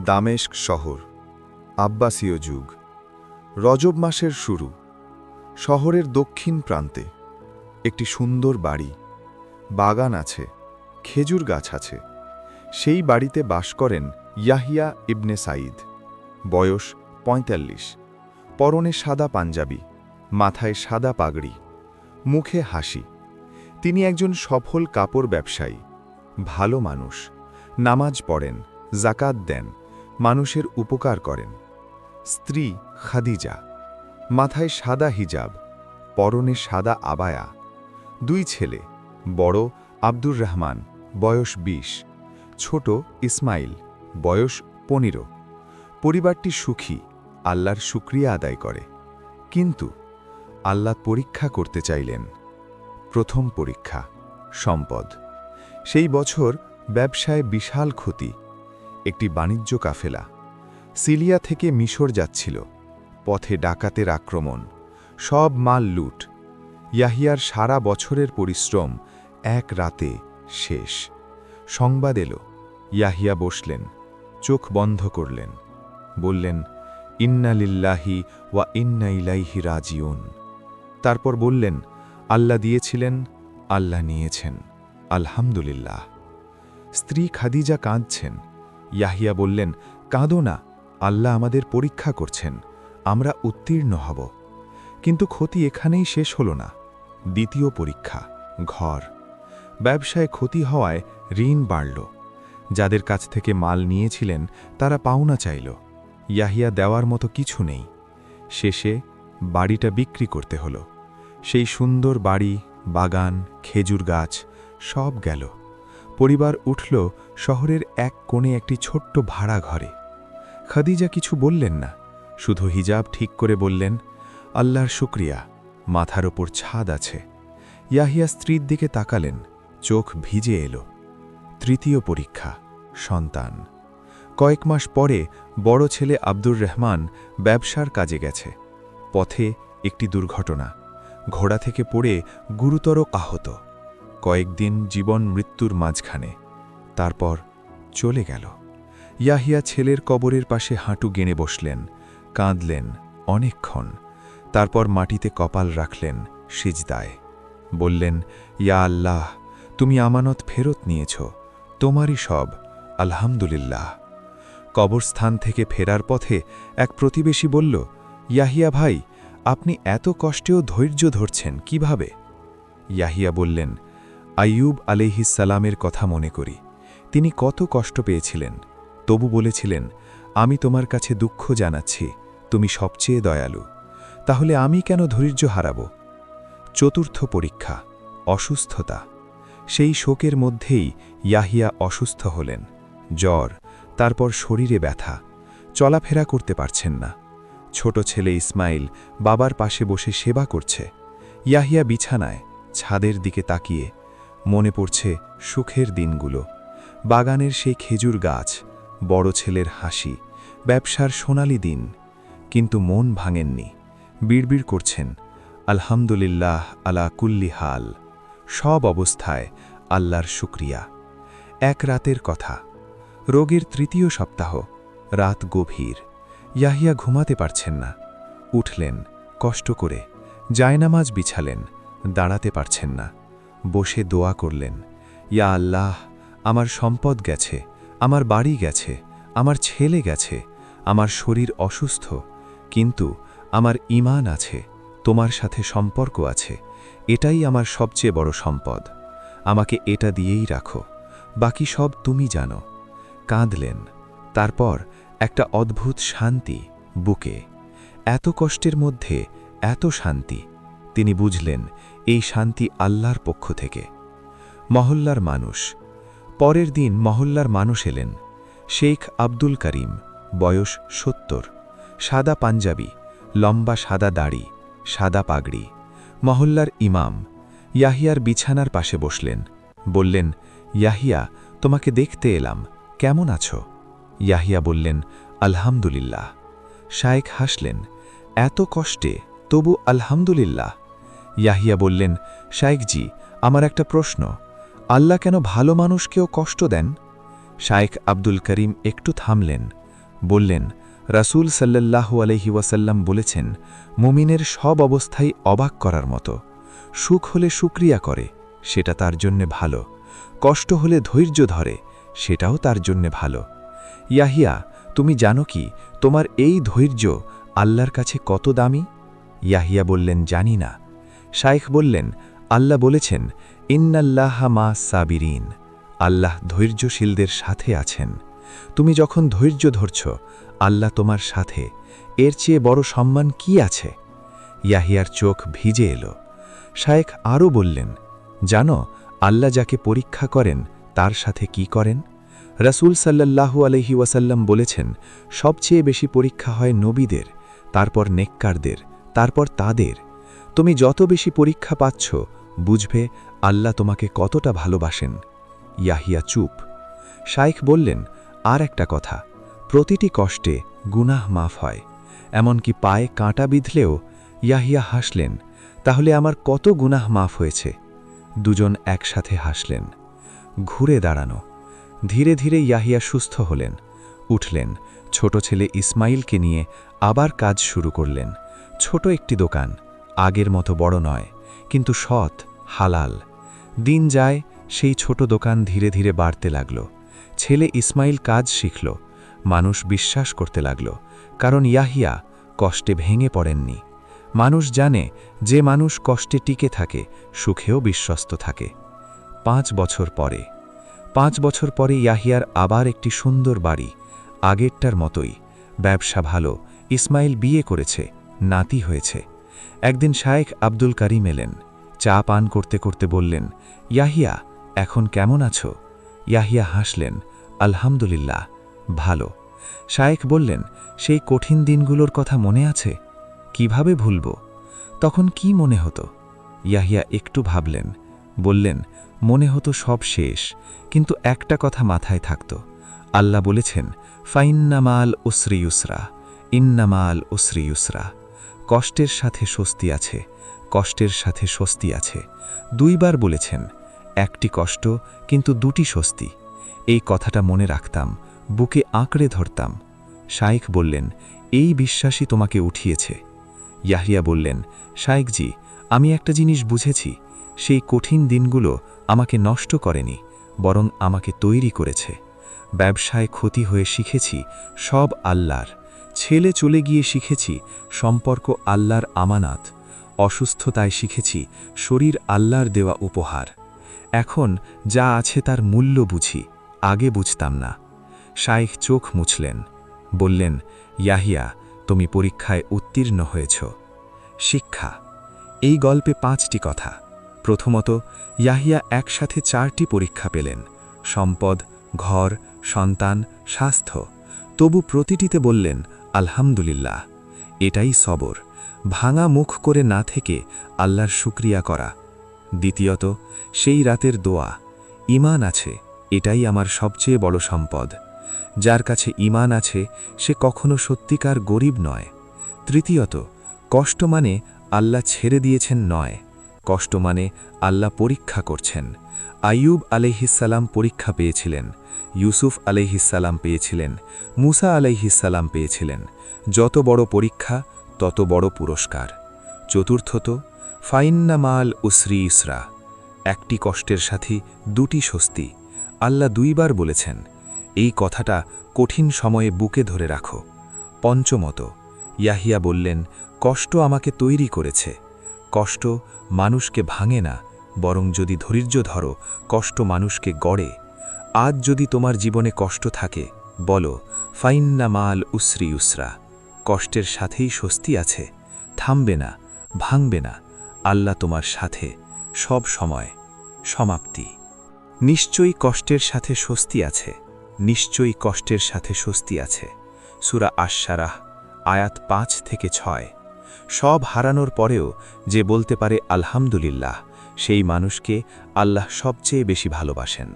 দামেস্ক শহর, আব্বাসীয় যুগ, রজব মাসের শুরু। শহরের দক্ষিণ প্রান্তে একটি সুন্দর বাড়ি, বাগান আছে, খেজুর গাছ আছে। সেই বাড়িতে বাস করেন ইয়াহিয়া ইবনে সাঈদ। বয়স ৪৫, পরনে সাদা পাঞ্জাবি, মাথায় সাদা পাগড়ি, মুখে হাসি। তিনি একজন সফল কাপড় ব্যবসায়ী, ভালো মানুষ, নামাজ পড়েন, জাকাত দেন, মানুষের উপকার করেন। স্ত্রী খাদিজা, মাথায় সাদা হিজাব, পরনে সাদা আবায়া। 2 ছেলে, বড় আব্দুর রহমান, বয়স 20, ছোট ইসমাইল, বয়স 15। পরিবারটি সুখী, আল্লাহর শুকরিয়া আদায় করে। কিন্তু আল্লাহ পরীক্ষা করতে চাইলেন। প্রথম পরীক্ষা, সম্পদ। সেই বছর ব্যবসায় বিশাল ক্ষতি। একটি বাণিজ্য কাফেলা সিরিয়া থেকে মিশর যাচ্ছিল। পথে ডাকাতের আক্রমণ, সব মাল লুট। ইয়াহিয়ার সারা বছরের পরিশ্রম এক রাতে শেষ। সংবাদ এলো। ইয়াহিয়া বসলেন, চোখ বন্ধ করলেন, বললেন, ইন্না লিল্লাহি ওয়া ইন্না ইলাইহি রাজিউন। তারপর বললেন, আল্লাহ দিয়েছিলেন, আল্লাহ নিয়েছেন, আলহামদুলিল্লাহ। স্ত্রী খাদিজা কাঁদছেন। ইয়াহিয়া বললেন, কাঁদো না, আল্লাহ আমাদের পরীক্ষা করছেন, আমরা উত্তীর্ণ হব। কিন্তু ক্ষতি এখানেই শেষ হল না। দ্বিতীয় পরীক্ষা, ঘর। ব্যবসায় ক্ষতি হওয়ায় ঋণ বাড়ল। যাদের কাছ থেকে মাল নিয়েছিলেন তারা পাওনা চাইল। ইয়াহিয়া দেওয়ার মতো কিছু নেই। শেষে বাড়িটা বিক্রি করতে হল। সেই সুন্দর বাড়ি, বাগান, খেজুর গাছ সব গেল। পরিবার উঠল শহরের এক কোণে একটি ছোট্ট ভাড়া ঘরে। খাদিজা কিছু বললেন না, শুধু হিজাব ঠিক করে বললেন, আল্লাহর শুকরিয়া, মাথার ওপর ছাদ আছে। ইয়াহিয়া স্ত্রীর দিকে তাকালেন, চোখ ভিজে এলো। তৃতীয় পরীক্ষা, সন্তান। কয়েক মাস পরে বড় ছেলে আব্দুর রহমান ব্যবসার কাজে গেছে। পথে একটি দুর্ঘটনা, ঘোড়া থেকে পড়ে গুরুতর আহত। কয়েকদিন জীবন মৃত্যুর মাঝখানে, তারপর চলে গেল। ইয়াহিয়া ছেলের কবরের পাশে হাঁটু গেড়ে বসলেন, কাঁদলেন অনেকক্ষণ। তারপর মাটিতে কপাল রাখলেন, সিজদায় বললেন, ইয়া আল্লাহ, তুমি আমানত ফেরত নিয়েছ, তোমারই সব, আলহামদুলিল্লাহ। কবরস্থান থেকে ফেরার পথে এক প্রতিবেশী বলল, ইয়াহিয়া ভাই, আপনি এত কষ্টেও ধৈর্য ধরছেন কিভাবে? ইয়াহিয়া বললেন, আইয়ুব আলাইহিসসালামের কথা মনে করি। তিনি কত কষ্ট পেয়েছিলেন, তবু বলেছিলেন, আমি তোমার কাছে দুঃখ জানাচ্ছি, তুমি সবচেয়ে দয়ালু, তাহলে আমি কেন ধৈর্য হারাব? চতুর্থ পরীক্ষা, অসুস্থতা। সেই শোকের মধ্যেই ইয়াহিয়া অসুস্থ হলেন। জ্বর, তারপর শরীরে ব্যথা, চলাফেরা করতে পারছেন না। ছোট ছেলে ইসমাইল বাবার পাশে বসে সেবা করছে। ইয়াহিয়া বিছানায়, ছাদের দিকে তাকিয়ে মনে পড়ছে সুখের দিনগুলো, বাগানের সেই খেজুর গাছ, বড় ছেলের হাসি, ব্যবসার সোনালি দিন। কিন্তু মন ভাঙেননি, বিড়বিড় করছেন, আলহামদুলিল্লাহ আলা কুল্লি হাল, সব অবস্থায় আল্লাহর শুকরিয়া। এক রাতের কথা, রোগের তৃতীয় সপ্তাহ, রাত গভীর। ইয়াহিয়া ঘুমাতে পারছেন না। উঠলেন কষ্ট করে, জায়নামাজ বিছালেন, দাঁড়াতে পারছেন না। বসে দোয়া করলেন, ইয়া আল্লাহ, আমার সম্পদ গেছে, আমার বাড়ি গেছে, আমার ছেলে গেছে, আমার শরীর অসুস্থ, কিন্তু আমার ঈমান আছে, তোমার সাথে সম্পর্ক আছে, এটাই আমার সবচেয়ে বড় সম্পদ। আমাকে এটা দিয়েই রাখো, বাকি সব তুমি জানো। কাঁদলেন। তারপর একটা অদ্ভুত শান্তি বুকে। এত কষ্টের মধ্যে এত শান্তি। তিনি বুঝলেন এই শান্তি আল্লাহর পক্ষ থেকে। মহল্লার মানুষ। পরের দিন মহল্লার মানুষ এলেন। শেখ আব্দুল করিম, বয়স ৭০, সাদা পাঞ্জাবি, লম্বা সাদা দাড়ি, সাদা পাগড়ি। মহল্লার ইমাম ইয়াহিয়ার বিছানার পাশে বসলেন, বললেন, ইয়াহিয়া, তোমাকে দেখতে এলাম, কেমন আছো? ইয়াহিয়া বললেন, আলহামদুলিল্লাহ। শায়েখ হাসলেন, এত কষ্টে তবু আলহামদুলিল্লাহ? ইয়াহিয়া বললেন, শায়েখজি, আমার একটা প্রশ্ন, আল্লাহ কেন ভালো মানুষকেও কষ্ট দেন? শায়েখ আব্দুল করিম একটু থামলেন, বললেন, রাসূল সাল্লাল্লাহু আলাইহি ওয়াসাল্লাম বলেছেন, মুমিনের সব অবস্থাই অবাক করার মতো। সুখ হলে শুকরিয়া করে, সেটা তার জন্যে ভালো। কষ্ট হলে ধৈর্য ধরে, সেটাও তার জন্যে ভালো। ইয়াহিয়া, তুমি জানো কি তোমার এই ধৈর্য আল্লাহর কাছে কত দামি? ইয়াহিয়া বললেন, জানি না। শাইখ বললেন, আল্লাহ বলেছেন, ইন্নাল্লাহা মা সাবিরিন, আল্লাহ ধৈর্যশীলদের সাথে আছেন। তুমি যখন ধৈর্য ধরছ, আল্লাহ তোমার সাথে, এর চেয়ে বড় সম্মান কি আছে? ইয়াহিয়ার চোখ ভিজে এলো। শায়েখ আরও বললেন, জানো আল্লাহ যাকে পরীক্ষা করেন তার সাথে কি করেন? রাসূল সাল্লাল্লাহু আলাইহি ওয়াসাল্লাম বলেছেন, সবচেয়ে বেশি পরীক্ষা হয় নবীদের, তারপর নেককারদের, তারপর তাদের। তুমি যত বেশি পরীক্ষা পাচ্ছ, বুঝবে আল্লাহ তোমাকে কতটা ভালোবাসেন। ইয়াহিয়া চুপ। শাইখ বললেন, আর একটা কথা, প্রতিটি কষ্টে গুনাহ মাফ হয়, এমনকি পায়ে কাঁটা বিঁধলেও। ইয়াহিয়া হাসলেন, তাহলে আমার কত গুনাহ মাফ হয়েছে? দুজন একসাথে হাসলেন। ঘুরে দাঁড়ানো। ধীরে ধীরে ইয়াহিয়া সুস্থ হলেন, উঠলেন, ছোট ছেলে ইসমাইলকে নিয়ে আবার কাজ শুরু করলেন। ছোট একটি দোকান, আগের মতো বড় নয়, কিন্তু সৎ, হালাল। দিন যায়, সেই ছোট দোকান ধীরে ধীরে বাড়তে লাগল। ছেলে ইসমাইল কাজ শিখল, মানুষ বিশ্বাস করতে লাগল, কারণ ইয়াহিয়া কষ্টে ভেঙে পড়েননি। মানুষ জানে, যে মানুষ কষ্টে টিকে থাকে, সুখেও বিশ্বস্ত থাকে। 5 বছর পরে 5 বছর পরে ইয়াহিয়ার আবার একটি সুন্দর বাড়ি, আগেরটার মতোই। ব্যবসা ভালো, ইসমাইল বিয়ে করেছে, নাতি হয়েছে। একদিন শায়েখ আব্দুল কারিম এলেন, চা পান করতে করতে বললেন, ইয়াহিয়া, এখন কেমন আছো? ইয়াহিয়া হাসলেন, আলহামদুলিল্লাহ, ভালো। শায়েখ বললেন, সেই কঠিন দিনগুলোর কথা মনে আছে? কিভাবে ভুলব? তখন কি মনে হতো? ইয়াহিয়া একটু ভাবলেন, বললেন, মনে হতো সব শেষ, কিন্তু একটা কথা মাথায় থাকত। আল্লাহ বলেছেন, ফাইন্নামাল উসরি ইউসরা, ইন্নামাল উসরি ইউসরা। কষ্টের সাথে স্বস্তি আছে, কষ্টের সাথে স্বস্তি আছে। 2 বার বলেছেন, একটি কষ্ট কিন্তু 2টি স্বস্তি। এই কথাটা মনে রাখতাম, বুকে আঁকড়ে ধরতাম। শাইখ বললেন, এই বিশ্বাসই তোমাকে উঠিয়েছে। ইয়াহিয়া বললেন, শাইখজি, আমি একটা জিনিস বুঝেছি, সেই কঠিন দিনগুলো আমাকে নষ্ট করেনি, বরং আমাকে তৈরি করেছে। ব্যবসায় ক্ষতি হয়ে শিখেছি সব আল্লাহর। ছেলে চলে গিয়ে শিখেছি সম্পর্ক আল্লাহর আমানত। অসুস্থতায় শিখেছি শরীর আল্লাহর দেওয়া উপহার। এখন যা আছে তার মূল্য বুঝি, আগে বুঝতাম না। শাইখ চোখ মুছলেন, বললেন, ইয়াহিয়া, তুমি পরীক্ষায় উত্তীর্ণ হয়েছ। শিক্ষা। এই গল্পে 5টি কথা। প্রথমত, ইয়াহিয়া একসাথে 4টি পরীক্ষা পেলেন, সম্পদ, ঘর, সন্তান, স্বাস্থ্য। তবু প্রতিটিতে বললেন, আলহামদুলিল্লাহ। এটাই সবর, ভাঙা মুখ করে না থেকে আল্লাহর শুকরিয়া করা। দ্বিতীয়ত, সেই রাতের দোয়া, ঈমান আছে, এটাই আমার সবচেয়ে বড় সম্পদ। যার কাছে ঈমান আছে, সে কখনো সত্যিকার গরিব নয়। তৃতীয়ত, কষ্ট মানে আল্লাহ ছেড়ে দিয়েছেন নয়, কষ্ট মানে আল্লাহ পরীক্ষা করছেন। আইয়ুব আলাইহিসসালাম পরীক্ষা পেয়েছিলেন, ইউসুফ আলাইহিসসালাম পেয়েছিলেন, মুসা আলাইহিসসালাম পেয়েছিলেন। যত বড় পরীক্ষা, তত বড় পুরস্কার। চতুর্থত, ফাইন্নামাল উসরি ইসরা, একটি কষ্টের সাথে 2টি স্বস্তি। আল্লাহ 2 বার বলেছেন, এই কথাটা কঠিন সময়ে বুকে ধরে রাখো। পঞ্চমত, ইয়াহিয়া বললেন, কষ্ট আমাকে তৈরি করেছে। কষ্ট মানুষকে ভাঙে না, বরং যদি ধৈর্য ধরো, কষ্ট মানুষকে গড়ে। আজ যদি তোমার জীবনে কষ্ট থাকে, বলো, ফাইন্নামাল উসরি ইউসরা, কষ্টের সাথেই স্বস্তি আছে। থামবে না, ভাঙবে না, আল্লাহ তোমার সাথে সব সময়। সমাপ্তি। নিশ্চয়ই কষ্টের সাথে স্বস্তি আছে, নিশ্চয়ই কষ্টের সাথে স্বস্তি আছে। সূরা আশ-শারাহ, আয়াত 5 থেকে 6। সব হারানোর পরেও যে বলতে পারে আলহামদুলিল্লাহ, সেই মানুষকে আল্লাহ সবচেয়ে বেশি ভালোবাসেন।